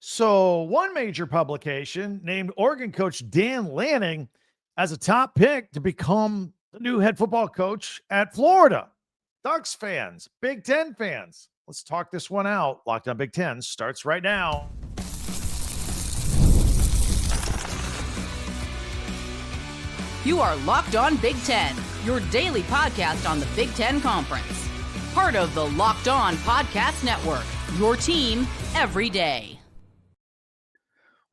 So, one major publication named Oregon coach Dan Lanning as a top pick to become the new head football coach at Florida. Ducks fans, Big Ten fans, let's talk this one out. Locked on Big Ten starts right now. You are Locked On Big Ten, your daily podcast on the Big Ten Conference. Part of the Locked On Podcast Network, your team every day.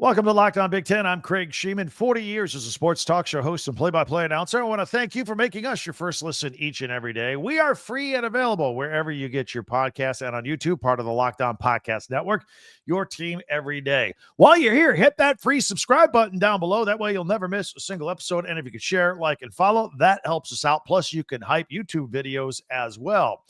Welcome to Locked On Big Ten. I'm Craig Sheeman, 40 years as a sports talk show host and play-by-play announcer. I want to thank you for making us your first listen each and every day. We are free and available wherever you get your podcasts and on YouTube, part of the Locked On Podcast Network, your team every day. While you're here, hit that free subscribe button down below. That way you'll never miss a single episode. And if you could share, like, and follow, that helps us out. Plus, you can hype YouTube videos as well.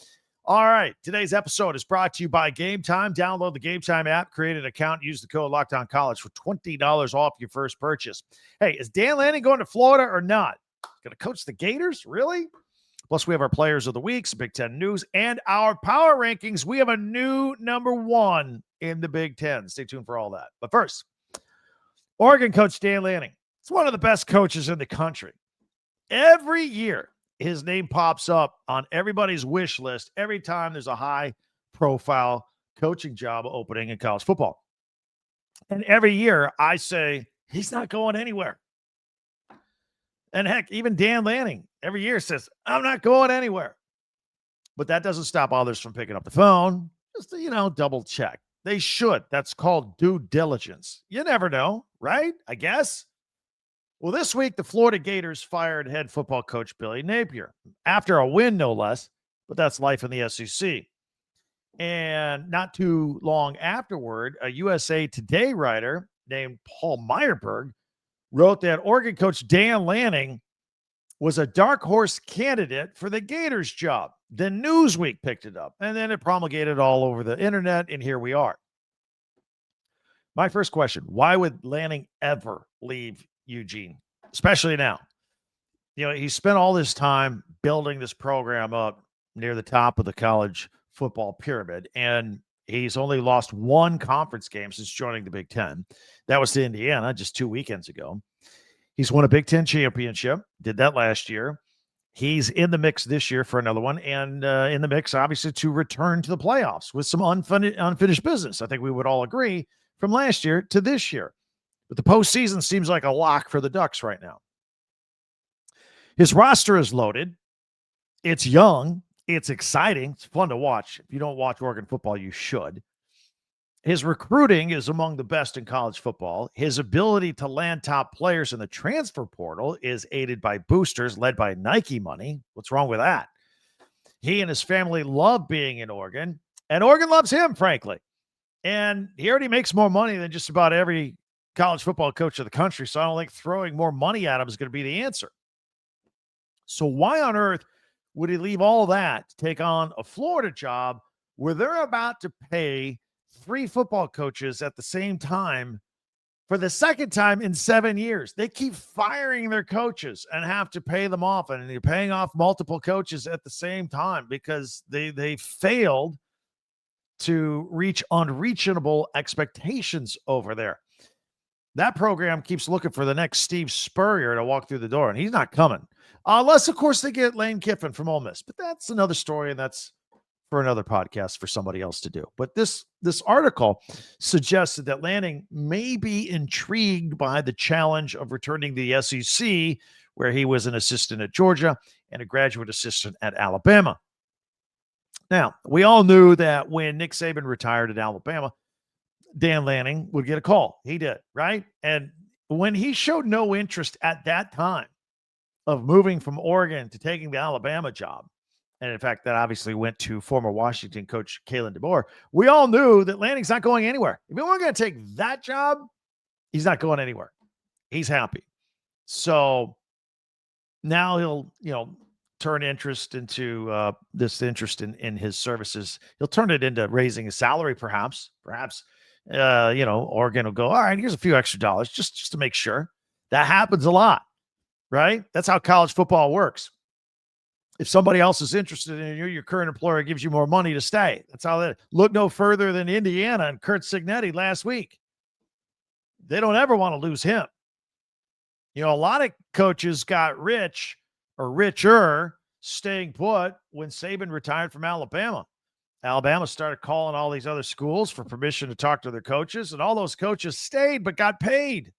All right, today's episode is brought to you by GameTime. Download the GameTime app, create an account, use the code LOCKEDONCollege for $20 off your first purchase. Hey, is Dan Lanning going to Florida or not? Going to coach the Gators? Really? Plus, we have our players of the week, some Big Ten news, and our power rankings. We have a new number one in the Big Ten. Stay tuned for all that. But first, Oregon coach Dan Lanning. He's one of the best coaches in the country. Every year, his name pops up on everybody's wish list every time there's a high-profile coaching job opening in college football. And every year I say, he's not going anywhere. And heck, even Dan Lanning every year says, I'm not going anywhere. But that doesn't stop others from picking up the phone. Just to, double check. They should. That's called due diligence. You never know, right? I guess. Well, this week, the Florida Gators fired head football coach Billy Napier after a win, no less, but that's life in the SEC. And not too long afterward, a USA Today writer named Paul Meyerberg wrote that Oregon coach Dan Lanning was a dark horse candidate for the Gators job. Then Newsweek picked it up, and then it promulgated all over the internet, and here we are. My first question, why would Lanning ever leave Eugene, especially now? He spent all this time building this program up near the top of the college football pyramid, and he's only lost one conference game since joining the Big Ten. That was to Indiana just 2 weekends ago. He's won a Big Ten championship, did that last year. He's in the mix this year for another one, and in the mix, obviously, to return to the playoffs with some unfinished business. I think we would all agree from last year to this year. But the postseason seems like a lock for the Ducks right now. His roster is loaded. It's young. It's exciting. It's fun to watch. If you don't watch Oregon football, you should. His recruiting is among the best in college football. His ability to land top players in the transfer portal is aided by boosters led by Nike money. What's wrong with that? He and his family love being in Oregon, and Oregon loves him, frankly. And he already makes more money than just about every college football coach of the country, so I don't think throwing more money at him is going to be the answer. So why on earth would he leave all that to take on a Florida job where they're about to pay 3 football coaches at the same time for the second time in 7 years? They keep firing their coaches and have to pay them off, and you're paying off multiple coaches at the same time because they failed to reach unreachable expectations over there. That program keeps looking for the next Steve Spurrier to walk through the door, and he's not coming. Unless, of course, they get Lane Kiffin from Ole Miss. But that's another story, and that's for another podcast for somebody else to do. But this article suggested that Lanning may be intrigued by the challenge of returning to the SEC, where he was an assistant at Georgia and a graduate assistant at Alabama. Now, we all knew that when Nick Saban retired at Alabama, Dan Lanning would get a call. He did, right? And when he showed no interest at that time of moving from Oregon to taking the Alabama job, and in fact, that obviously went to former Washington coach Kalen DeBoer, we all knew that Lanning's not going anywhere. If he wasn't going to take that job, he's not going anywhere. He's happy. So now he'll, turn interest into this interest in his services. He'll turn it into raising his salary, perhaps, Oregon will go, all right, here's a few extra dollars just to make sure. That happens a lot, right? That's how college football works. If somebody else is interested in you, your current employer gives you more money to stay. That's how that. Look no further than Indiana and Kurt Cignetti last week. they don't ever want to lose him. A lot of coaches got rich or richer staying put when Saban retired from Alabama. Alabama started calling all these other schools for permission to talk to their coaches, and all those coaches stayed but got paid.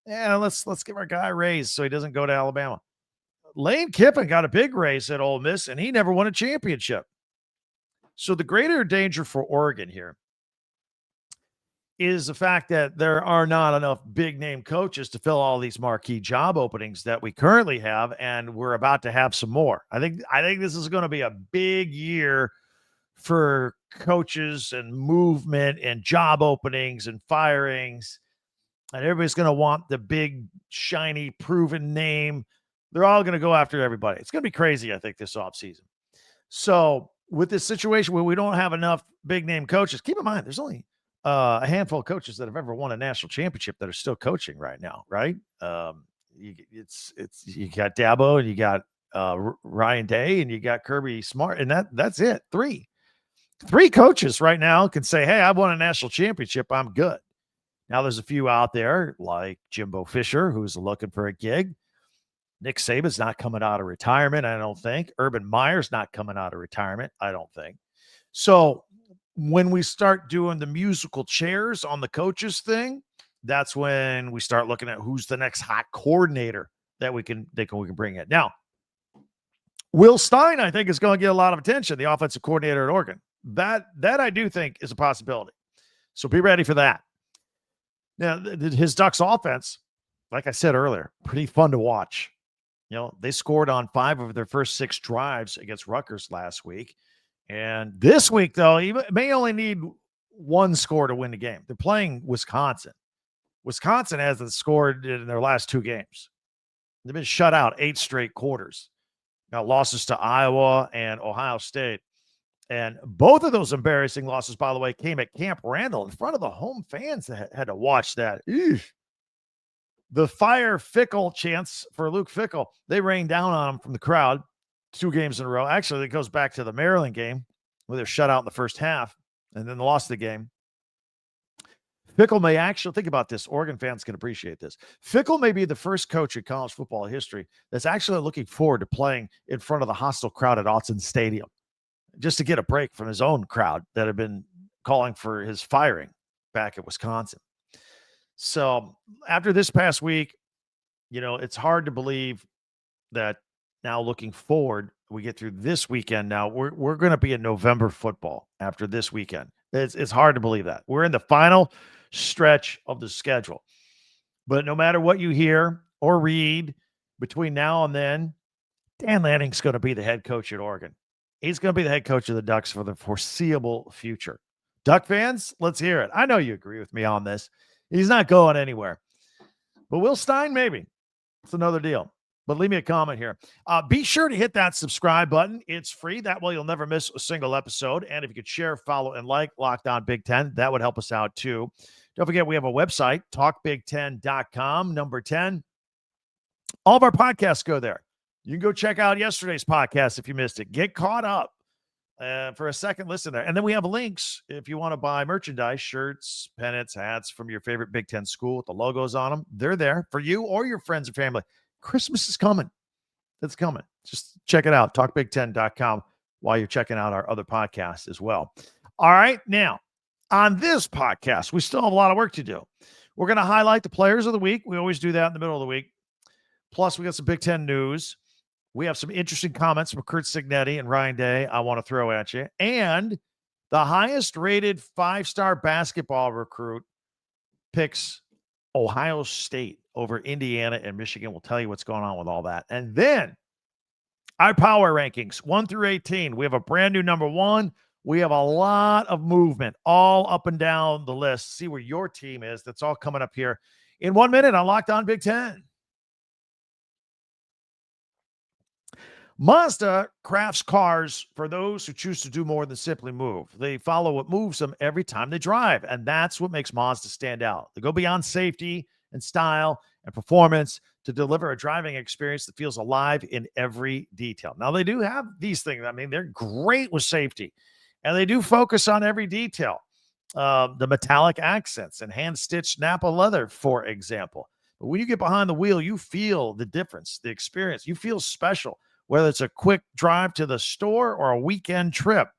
Yeah, let's give our guy a raise so he doesn't go to Alabama. Lane Kiffin got a big raise at Ole Miss, and he never won a championship. So the greater danger for Oregon here is the fact that there are not enough big-name coaches to fill all these marquee job openings that we currently have, and we're about to have some more. I think this is going to be a big year for coaches and movement and job openings and firings, and everybody's going to want the big, shiny, proven name. They're all going to go after everybody. It's going to be crazy, I think, this offseason. So with this situation where we don't have enough big-name coaches, keep in mind, there's only a handful of coaches that have ever won a national championship that are still coaching right now, right? You got Dabo, and you got Ryan Day, and you got Kirby Smart, and that's it. Three coaches right now can say, hey, I won a national championship. I'm good. Now there's a few out there like Jimbo Fisher, who's looking for a gig. Nick Saban's not coming out of retirement, I don't think. Urban Meyer's not coming out of retirement, I don't think. So when we start doing the musical chairs on the coaches thing, that's when we start looking at who's the next hot coordinator that we can bring in. Now, Will Stein, I think, is going to get a lot of attention, the offensive coordinator at Oregon. That I do think is a possibility. So be ready for that. Now, his Ducks offense, like I said earlier, pretty fun to watch. They scored on 5 of their first 6 drives against Rutgers last week. And this week, though, he may only need 1 score to win the game. They're playing Wisconsin. Wisconsin hasn't scored in their last 2 games. They've been shut out 8 straight quarters. Got losses to Iowa and Ohio State. And both of those embarrassing losses, by the way, came at Camp Randall in front of the home fans that had to watch that. Eesh. The fire Fickell chants for Luke Fickell, they rained down on him from the crowd 2 games in a row. Actually, it goes back to the Maryland game where they're shut out in the first half and then they lost the game. Fickell may actually, think about this, Oregon fans can appreciate this. Fickell may be the first coach in college football history that's actually looking forward to playing in front of the hostile crowd at Autzen Stadium just to get a break from his own crowd that had been calling for his firing back at Wisconsin. So after this past week, it's hard to believe that now looking forward, we get through this weekend. Now we're going to be in November football after this weekend. It's hard to believe that we're in the final stretch of the schedule, but no matter what you hear or read between now and then, Dan Lanning's going to be the head coach at Oregon. He's going to be the head coach of the Ducks for the foreseeable future. Duck fans, let's hear it. I know you agree with me on this. He's not going anywhere. But Will Stein, maybe. It's another deal. But leave me a comment here. Be sure to hit that subscribe button. It's free. That way you'll never miss a single episode. And if you could share, follow, and like Locked On Big Ten, that would help us out too. Don't forget, we have a website, talkbig10.com, number 10. All of our podcasts go there. You can go check out yesterday's podcast if you missed it. Get caught up for a second listen there. And then we have links if you want to buy merchandise, shirts, pennants, hats from your favorite Big Ten school with the logos on them. They're there for you or your friends and family. Christmas is coming. It's coming. Just check it out, talkbig10.com, while you're checking out our other podcasts as well. All right. Now, on this podcast, we still have a lot of work to do. We're going to highlight the players of the week. We always do that in the middle of the week. Plus, we got some Big Ten news. We have some interesting comments from Curt Cignetti and Ryan Day I want to throw at you. And the highest-rated 5-star basketball recruit picks Ohio State over Indiana and Michigan. We'll tell you what's going on with all that. And then our power rankings, 1 through 18. We have a brand new number 1. We have a lot of movement all up and down the list. See where your team is. That's all coming up here in 1 minute on Locked On Big Ten. Mazda crafts cars for those who choose to do more than simply move. They follow what moves them every time they drive, and that's what makes Mazda stand out. They go beyond safety and style and performance to deliver a driving experience that feels alive in every detail. Now, they do have these things. I mean, they're great with safety, and they do focus on every detail. the metallic accents and hand-stitched Napa leather, for example. But when you get behind the wheel, you feel the difference, the experience. You feel special, whether it's a quick drive to the store or a weekend trip.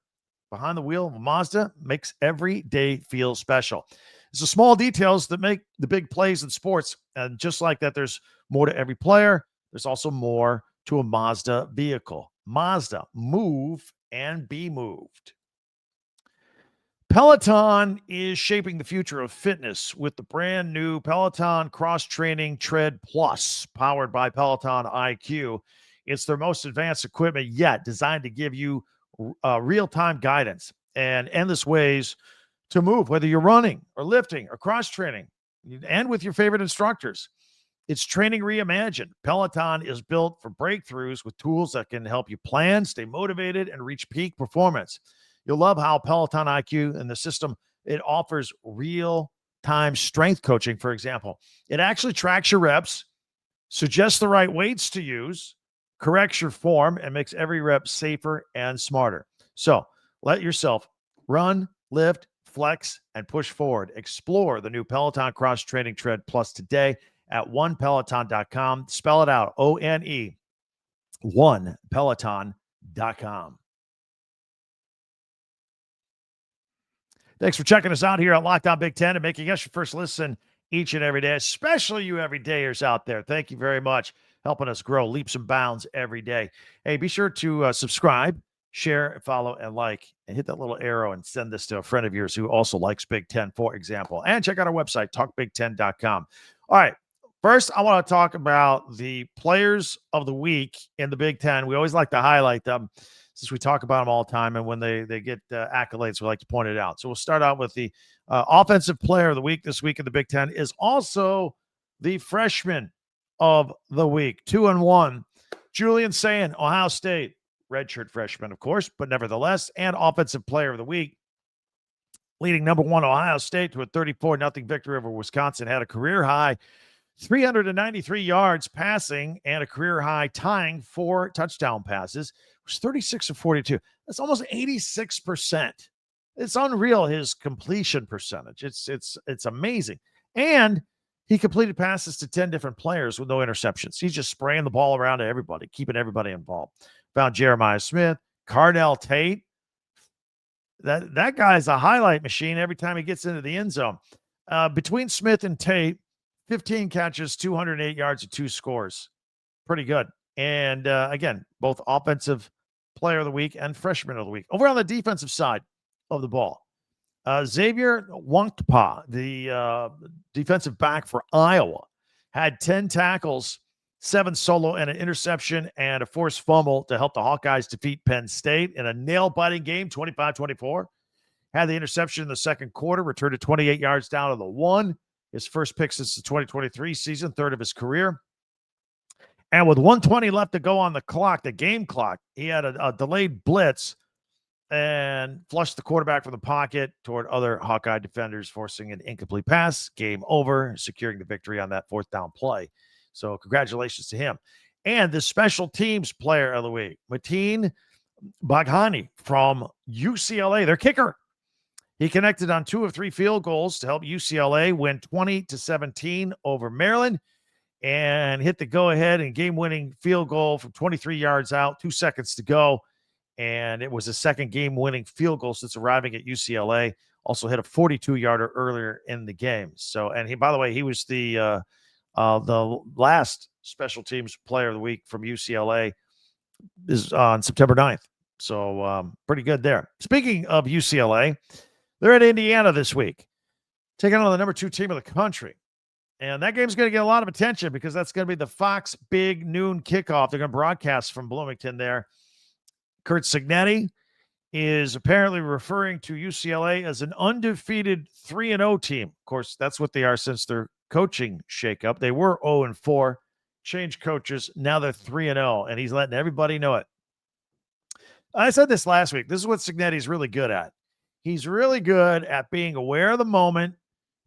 Behind the wheel of a Mazda makes every day feel special. It's the small details that make the big plays in sports. And just like that, there's more to every player. There's also more to a Mazda vehicle. Mazda, move and be moved. Peloton is shaping the future of fitness with the brand new Peloton Cross Training Tread Plus, powered by Peloton IQ. It's their most advanced equipment yet, designed to give you real-time guidance and endless ways to move, whether you're running or lifting or cross-training, and with your favorite instructors. It's training reimagined. Peloton is built for breakthroughs with tools that can help you plan, stay motivated, and reach peak performance. You'll love how Peloton IQ and the system, it offers real-time strength coaching, for example. It actually tracks your reps, suggests the right weights to use, corrects your form, and makes every rep safer and smarter. So let yourself run, lift, flex, and push forward. Explore the new Peloton Cross Training Tread Plus today at onepeloton.com. Spell it out, O-N-E, onepeloton.com. Thanks for checking us out here on Locked On Big Ten and making us your first listen each and every day, especially you everydayers out there. Thank you very much, helping us grow leaps and bounds every day. Hey, be sure to subscribe, share, follow, and like, and hit that little arrow and send this to a friend of yours who also likes Big Ten, for example. And check out our website, talkbig10.com. All right, first, I want to talk about the players of the week in the Big Ten. We always like to highlight them, since we talk about them all the time, and when they get accolades, we like to point it out. So we'll start out with the offensive player of the week this week in the Big Ten is also the freshman of the week, 2-1. Julian Sayin, Ohio State, redshirt freshman, of course, but nevertheless, and offensive player of the week, leading number one Ohio State to a 34-0 victory over Wisconsin, had a career high 393 yards passing and a career high tying 4 touchdown passes. It was 36 of 42. That's almost 86%. It's unreal, his completion percentage. It's amazing. And he completed passes to 10 different players with no interceptions. He's just spraying the ball around to everybody, keeping everybody involved. Found Jeremiah Smith, Cardell Tate. That guy's a highlight machine every time he gets into the end zone. Between Smith and Tate, 15 catches, 208 yards, and 2 scores. Pretty good. And again, both offensive player of the week and freshman of the week. Over on the defensive side of the ball, Xavier Nwankpa, the defensive back for Iowa, had 10 tackles, 7 solo, and an interception and a forced fumble to help the Hawkeyes defeat Penn State in a nail-biting game, 25-24. Had the interception in the second quarter, returned it 28 yards down to the 1. His first pick since the 2023 season, third of his career. And with 1:20 left to go on the clock, the game clock, he had a delayed blitz and flushed the quarterback from the pocket toward other Hawkeye defenders, forcing an incomplete pass. Game over, securing the victory on that 4th down play. So congratulations to him. And the special teams player of the week, Mateen Bhaghani from UCLA, their kicker. He connected on 2 of 3 field goals to help UCLA win 20-17 over Maryland and hit the go-ahead and game-winning field goal from 23 yards out, 2 seconds to go. And it was a second game-winning field goal since arriving at UCLA. Also hit a 42-yarder earlier in the game. So, and he, by the way, he was the last special teams player of the week from UCLA is on September 9th. So pretty good there. Speaking of UCLA, they're at Indiana this week, taking on the number 2 team of the country. And that game's going to get a lot of attention because that's going to be the Fox Big Noon kickoff. They're going to broadcast from Bloomington there. Curt Cignetti is apparently referring to UCLA as an undefeated 3-0 team. Of course, that's what they are since their coaching shakeup. They were 0-4, changed coaches. Now they're 3-0, and he's letting everybody know it. I said this last week. This is what Cignetti's really good at. He's really good at being aware of the moment,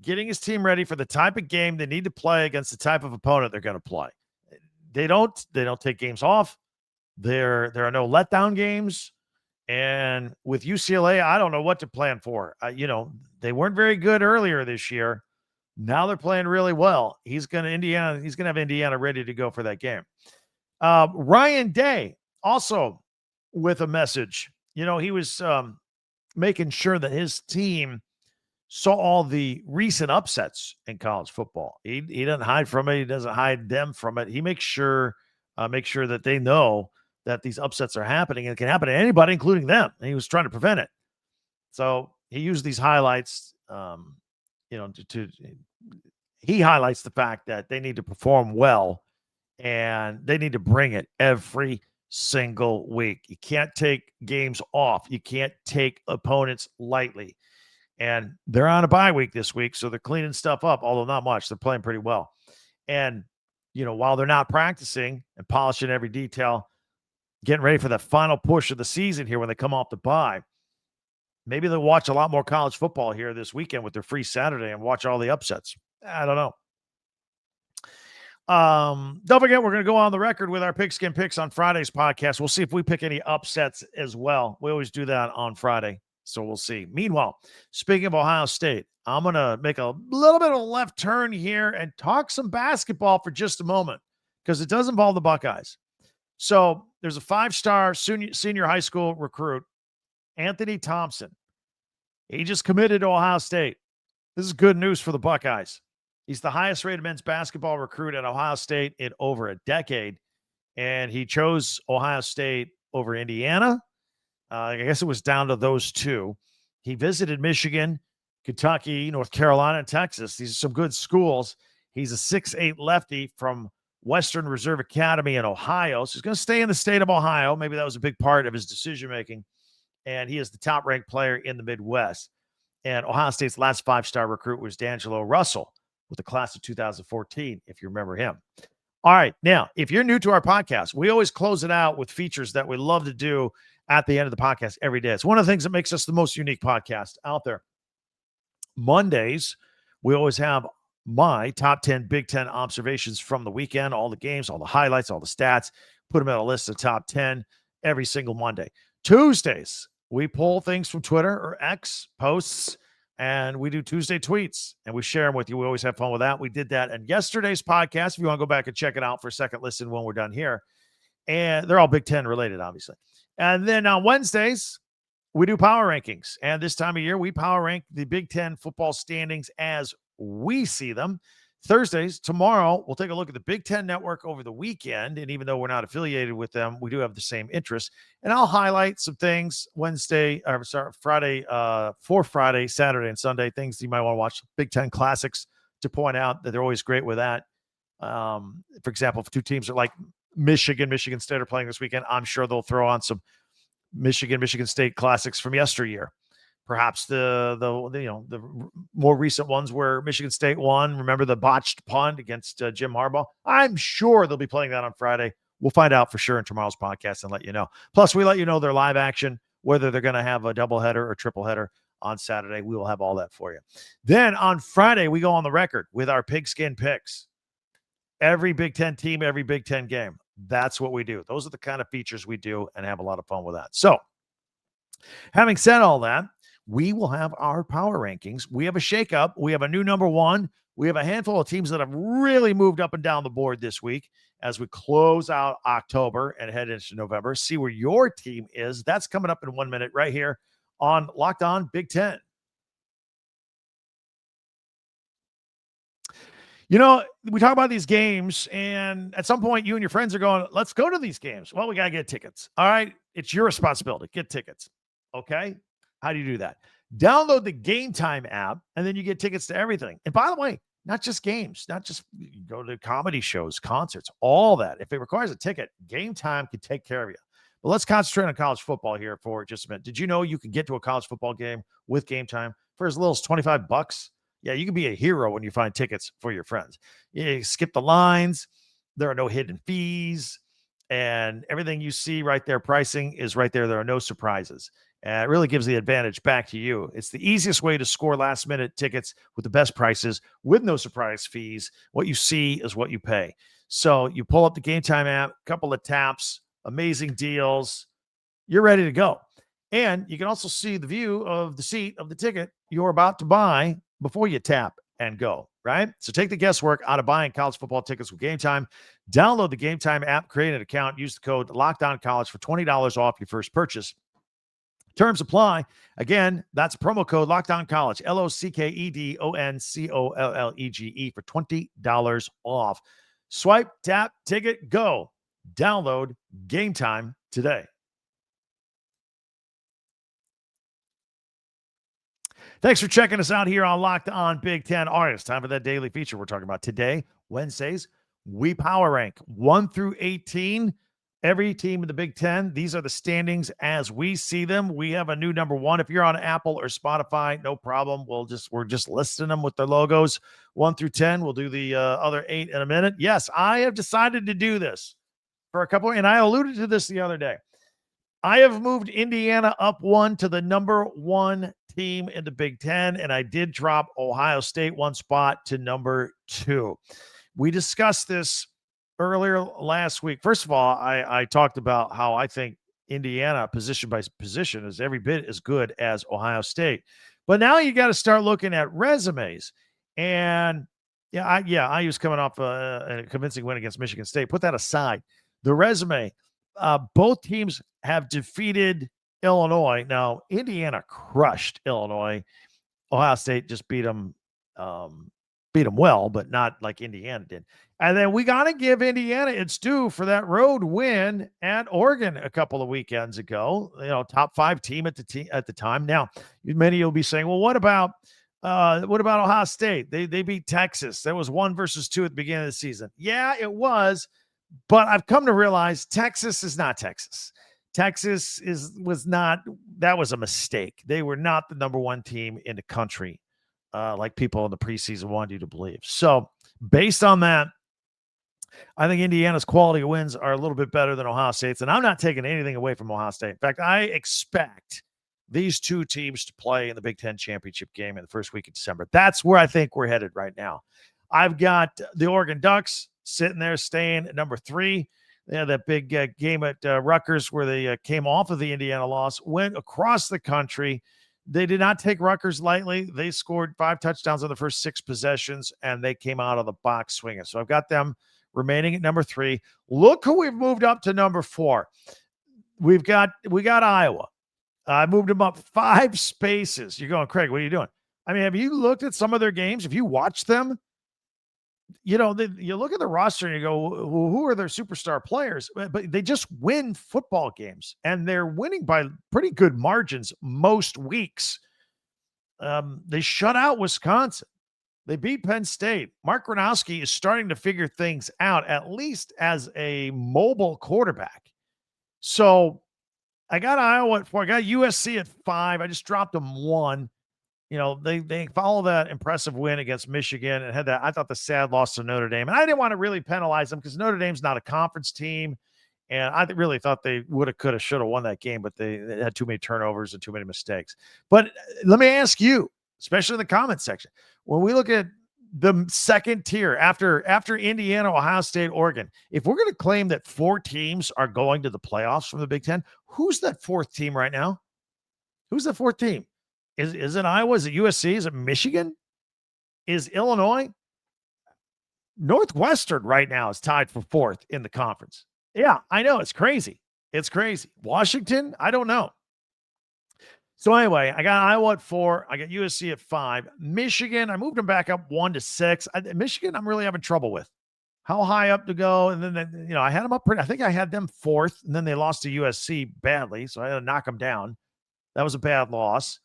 getting his team ready for the type of game they need to play against the type of opponent they're going to play. They don't take games off. There are no letdown games. And with UCLA, I don't know what to plan for. They weren't very good earlier this year. Now they're playing really well. He's going to have Indiana ready to go for that game. Ryan Day also with a message. He was making sure that his team saw all the recent upsets in college football. He doesn't hide from it. He doesn't hide them from it. He makes sure that they know that these upsets are happening, and it can happen to anybody, including them. And he was trying to prevent it. So he used these highlights, he highlights the fact that they need to perform well and they need to bring it every single week. You can't take games off. You can't take opponents lightly. And they're on a bye week this week, so they're cleaning stuff up, although not much. They're playing pretty well. And, while they're not practicing and polishing every detail, getting ready for the final push of the season here when they come off the bye, maybe they'll watch a lot more college football here this weekend with their free Saturday and watch all the upsets. I don't know. Don't forget, we're going to go on the record with our Pigskin Picks on Friday's podcast. We'll see if we pick any upsets as well. We always do that on Friday. So we'll see. Meanwhile, speaking of Ohio State, I'm going to make a little bit of a left turn here and talk some basketball for just a moment because it does involve the Buckeyes. So there's a 5-star senior high school recruit, Anthony Thompson. He just committed to Ohio State. This is good news for the Buckeyes. He's the highest rated men's basketball recruit at Ohio State in over a decade. And he chose Ohio State over Indiana. I guess it was down to those two. He visited Michigan, Kentucky, North Carolina, and Texas. These are some good schools. He's a 6'8" lefty from Western Reserve Academy in Ohio. So he's going to stay in the state of Ohio. Maybe that was a big part of his decision-making. And he is the top-ranked player in the Midwest. And Ohio State's last 5-star recruit was D'Angelo Russell with the class of 2014, if you remember him. All right. Now, if you're new to our podcast, we always close it out with features that we love to do at the end of the podcast every day. It's one of the things that makes us the most unique podcast out there. Mondays, we always have my top 10 Big Ten observations from the weekend, all the games, all the highlights, all the stats, put them in a list of top 10 every single Monday. Tuesdays, we pull things from Twitter or X posts, and we do Tuesday tweets, and we share them with you. We always have fun with that. We did that in yesterday's podcast. If you want to go back and check it out for a second listen when we're done here. And they're all Big Ten related, obviously. And then on Wednesdays, we do power rankings. And this time of year, we power rank the Big Ten football standings as we see them. Thursdays, tomorrow, we'll take a look at the Big Ten Network over the weekend. And even though we're not affiliated with them, we do have the same interests. And I'll highlight some things Friday, Saturday, and Sunday, things you might want to watch. Big Ten classics to point out that they're always great with that. For example, if two teams are like Michigan State are playing this weekend, I'm sure they'll throw on some Michigan State classics from yesteryear. Perhaps the more recent ones where Michigan State won. Remember the botched punt against Jim Harbaugh? I'm sure they'll be playing that on Friday. We'll find out for sure in tomorrow's podcast and let you know. Plus, we let you know their live action, whether they're going to have a doubleheader or tripleheader on Saturday. We will have all that for you. Then on Friday, we go on the record with our pigskin picks. Every Big Ten team, every Big Ten game. That's what we do. Those are the kind of features we do and have a lot of fun with that. So, having said all that, we will have our power rankings. We have a shakeup. We have a new number one. We have a handful of teams that have really moved up and down the board this week as we close out October and head into November. See where your team is. That's coming up in 1 minute right here on Locked On Big Ten. You know, we talk about these games, and at some point, you and your friends are going, let's go to these games. Well, we got to get tickets. All right. It's your responsibility. Get tickets. Okay. How do you do that? Download the GameTime app, and then you get tickets to everything. And by the way, not just games, not just you go to comedy shows, concerts, all that. If it requires a ticket, GameTime can take care of you. But let's concentrate on college football here for just a minute. Did you know you can get to a college football game with GameTime for as little as $25? Yeah, you can be a hero when you find tickets for your friends. You skip the lines. There are no hidden fees. And everything you see right there, pricing is right there. There are no surprises. And it really gives the advantage back to you. It's the easiest way to score last-minute tickets with the best prices with no surprise fees. What you see is what you pay. So you pull up the GameTime app, couple of taps, amazing deals. You're ready to go. And you can also see the view of the seat of the ticket you're about to buy before you tap and go, right? So take the guesswork out of buying college football tickets with GameTime. Download the GameTime app, create an account, use the code LOCKEDONCollege for $20 off your first purchase. Terms apply. Again, that's promo code LOCKEDONCollege, LOCKEDONCOLLEGE for $20 off. Swipe, tap, ticket, go. Download GameTime today. Thanks for checking us out here on Locked On Big Ten. All right, it's time for that daily feature we're talking about today. Wednesdays, we power rank 1 through 18. Every team in the Big Ten. These are the standings as we see them. We have a new number one. If you're on Apple or Spotify, no problem. We're just listing them with their logos 1 through 10. We'll do the other 8 in a minute. Yes, I have decided to do this for a couple, and I alluded to this the other day. I have moved Indiana up 1 to the number 1 team in the Big Ten, and I did drop Ohio State 1 spot to number 2. We discussed this earlier last week. First of all, I talked about how I think Indiana, position by position, is every bit as good as Ohio State. But now you got to start looking at resumes. And IU's coming off a convincing win against Michigan State. Put that aside. The resume, both teams have defeated Illinois. Now, Indiana crushed Illinois. Ohio State just beat them well, but not like Indiana did. And then we got to give Indiana its due for that road win at Oregon a couple of weekends ago. Top 5 team at the time. Now, many of you will be saying, well, what about Ohio State? They beat Texas. That was 1-2 at the beginning of the season. Yeah, it was. But I've come to realize Texas is not Texas. Texas was not. That was a mistake. They were not the number 1 team in the country, like people in the preseason wanted you to believe. So based on that, I think Indiana's quality of wins are a little bit better than Ohio State's, and I'm not taking anything away from Ohio State. In fact, I expect these 2 teams to play in the Big Ten championship game in the first week of December. That's where I think we're headed right now. I've got the Oregon Ducks sitting there, staying at number 3. They had that big game at Rutgers where they came off of the Indiana loss, went across the country. They did not take Rutgers lightly. They scored 5 touchdowns on the first 6 possessions, and they came out of the box swinging. So I've got them remaining at number 3. Look who we've moved up to number 4. We got Iowa. I moved them up 5 spaces. You're going, Craig, what are you doing? I mean, have you looked at some of their games? Have you watched them? You look at the roster and you go, well, who are their superstar players? But they just win football games, and they're winning by pretty good margins most weeks. They shut out Wisconsin. They beat Penn State. Mark Gronowski is starting to figure things out, at least as a mobile quarterback. So I got Iowa at 4. I got USC at 5. I just dropped them 1. They follow that impressive win against Michigan and had that, I thought, the sad loss to Notre Dame. And I didn't want to really penalize them because Notre Dame's not a conference team. And I really thought they would have, could have, should have won that game, but they had too many turnovers and too many mistakes. But let me ask you, especially in the comments section, when we look at the second tier after Indiana, Ohio State, Oregon, if we're going to claim that 4 teams are going to the playoffs from the Big Ten, who's that 4th team right now? Who's the 4th team? Is it Iowa? Is it USC? Is it Michigan? Is Illinois? Northwestern right now is tied for 4th in the conference. Yeah, I know. It's crazy. It's crazy. Washington? I don't know. So anyway, I got Iowa at 4. I got USC at 5. Michigan, I moved them back up 1 to 6. Michigan, I'm really having trouble with. How high up to go? And then, I had them up pretty. I think I had them 4th, and then they lost to USC badly, so I had to knock them down. That was a bad loss.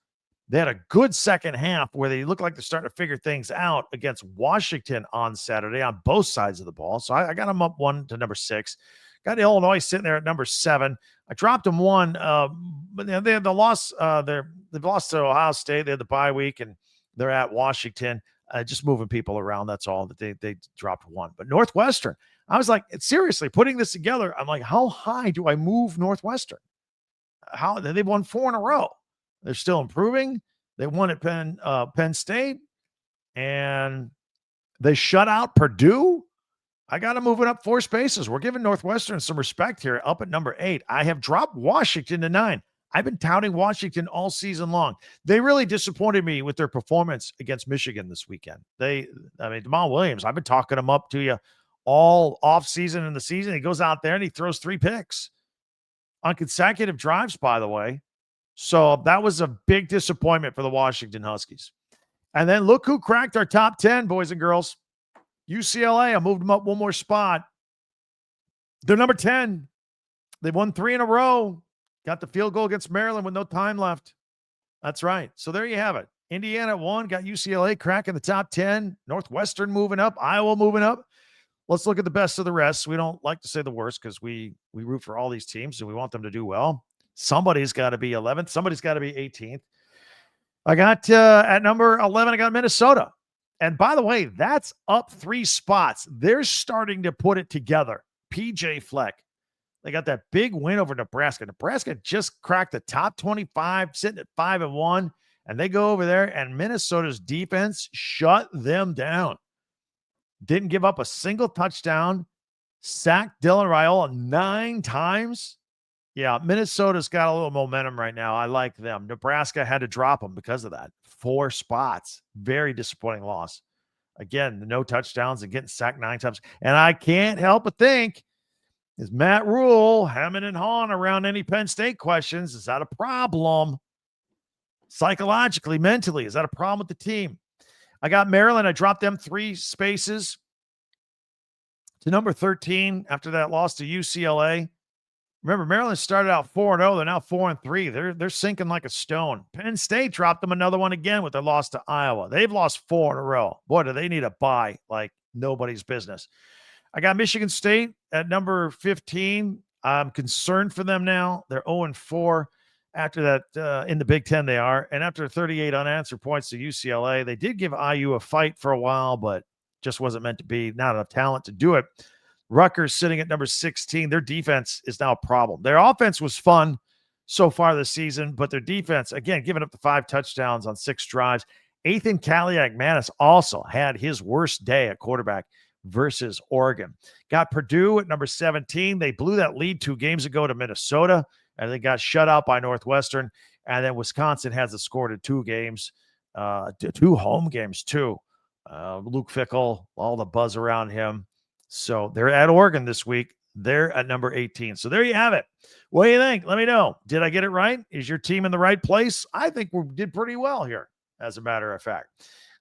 They had a good second half where they look like they're starting to figure things out against Washington on Saturday on both sides of the ball. So I got them up 1 to number 6. Got Illinois sitting there at number 7. I dropped them 1, but they had the loss. They've lost to Ohio State. They had the bye week, and they're at Washington. Just moving people around. That's all. That they dropped 1. But Northwestern, I was like, seriously, putting this together, I'm like, how high do I move Northwestern? How they've won 4 in a row. They're still improving. They won at Penn State, and they shut out Purdue. I got them moving up 4 spaces. We're giving Northwestern some respect here, up at number 8. I have dropped Washington to 9. I've been touting Washington all season long. They really disappointed me with their performance against Michigan this weekend. Jamal Williams, I've been talking him up to you all offseason in the season. He goes out there and he throws 3 picks on consecutive drives, by the way. So that was a big disappointment for the Washington Huskies. And then look who cracked our top 10, boys and girls. UCLA, I moved them up one more spot. They're number 10. They've won 3 in a row. Got the field goal against Maryland with no time left. That's right. So there you have it. Indiana at 1, got UCLA cracking the top 10. Northwestern moving up. Iowa moving up. Let's look at the best of the rest. We don't like to say the worst because we root for all these teams and we want them to do well. Somebody's got to be 11th. Somebody's got to be 18th. I got at number 11, I got Minnesota. And by the way, that's up 3 spots. They're starting to put it together. PJ Fleck. They got that big win over Nebraska. Nebraska just cracked the top 25, sitting at 5-1, and they go over there, and Minnesota's defense shut them down. Didn't give up a single touchdown. Sacked Dylan Raiola 9 times. Yeah, Minnesota's got a little momentum right now. I like them. Nebraska had to drop them because of that. 4 spots. Very disappointing loss. Again, no touchdowns and getting sacked 9 times. And I can't help but think, is Matt Rule hemming and hawing around any Penn State questions? Is that a problem? Psychologically, mentally, is that a problem with the team? I got Maryland. I dropped them 3 spaces to number 13 after that loss to UCLA. Remember, Maryland started out 4-0. They're now 4-3. They're sinking like a stone. Penn State dropped them another one again with their loss to Iowa. They've lost 4 in a row. Boy, do they need a bye like nobody's business. I got Michigan State at number 15. I'm concerned for them now. They're 0-4 after that in the Big Ten they are. And after 38 unanswered points to UCLA, they did give IU a fight for a while, but just wasn't meant to be. Not enough talent to do it. Rutgers sitting at number 16. Their defense is now a problem. Their offense was fun so far this season, but their defense, again, giving up the 5 touchdowns on 6 drives. Ethan Kaliak-Manis also had his worst day at quarterback versus Oregon. Got Purdue at number 17. They blew that lead 2 games ago to Minnesota, and they got shut out by Northwestern. And then Wisconsin hasn't scored in 2 games, 2 home games too. Luke Fickell, all the buzz around him. So they're at Oregon this week. They're at number 18. So there you have it. What do you think? Let me know. Did I get it right? Is your team in the right place? I think we did pretty well here, as a matter of fact.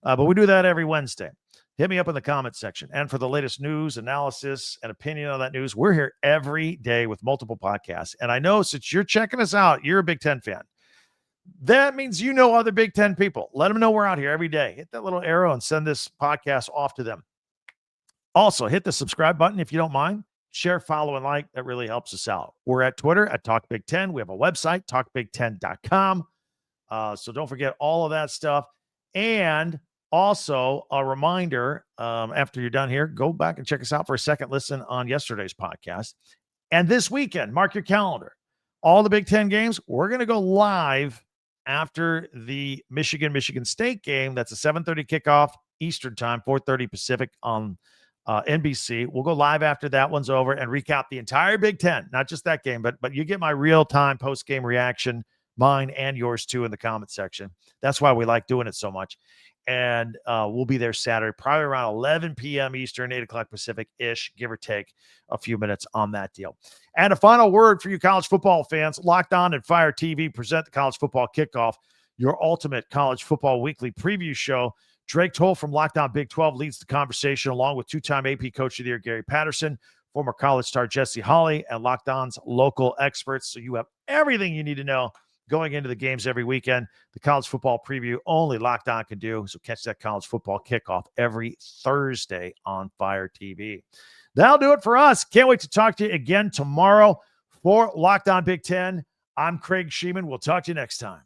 But we do that every Wednesday. Hit me up in the comments section. And for the latest news, analysis, and opinion on that news, we're here every day with multiple podcasts. And I know since you're checking us out, you're a Big Ten fan. That means you know other Big Ten people. Let them know we're out here every day. Hit that little arrow and send this podcast off to them. Also, hit the subscribe button if you don't mind. Share, follow, and like. That really helps us out. We're at Twitter at Talk Big Ten. We have a website, talkbig10.com. So don't forget all of that stuff. And also, a reminder, after you're done here, go back and check us out for a second listen on yesterday's podcast. And this weekend, mark your calendar. All the Big Ten games, we're going to go live after the Michigan State game. That's a 7:30 kickoff Eastern time, 4:30 Pacific on NBC. We'll go live after that one's over and recap the entire Big Ten, not just that game, but you get my real-time post-game reaction, mine and yours too, in the comment section. That's why we like doing it so much. And we'll be there Saturday, probably around 11 p.m. Eastern, 8 o'clock Pacific-ish, give or take a few minutes on that deal. And a final word for you college football fans. Locked On and Fire TV present the College Football Kickoff, your ultimate college football weekly preview show. Drake Toll from Locked On Big 12 leads the conversation, along with 2-time AP Coach of the Year Gary Patterson, former college star Jesse Holley, and Locked On's local experts. So you have everything you need to know going into the games every weekend. The college football preview only Locked On can do. So catch that college football kickoff every Thursday on Fire TV. That'll do it for us. Can't wait to talk to you again tomorrow for Locked On Big Ten. I'm Craig Sheeman. We'll talk to you next time.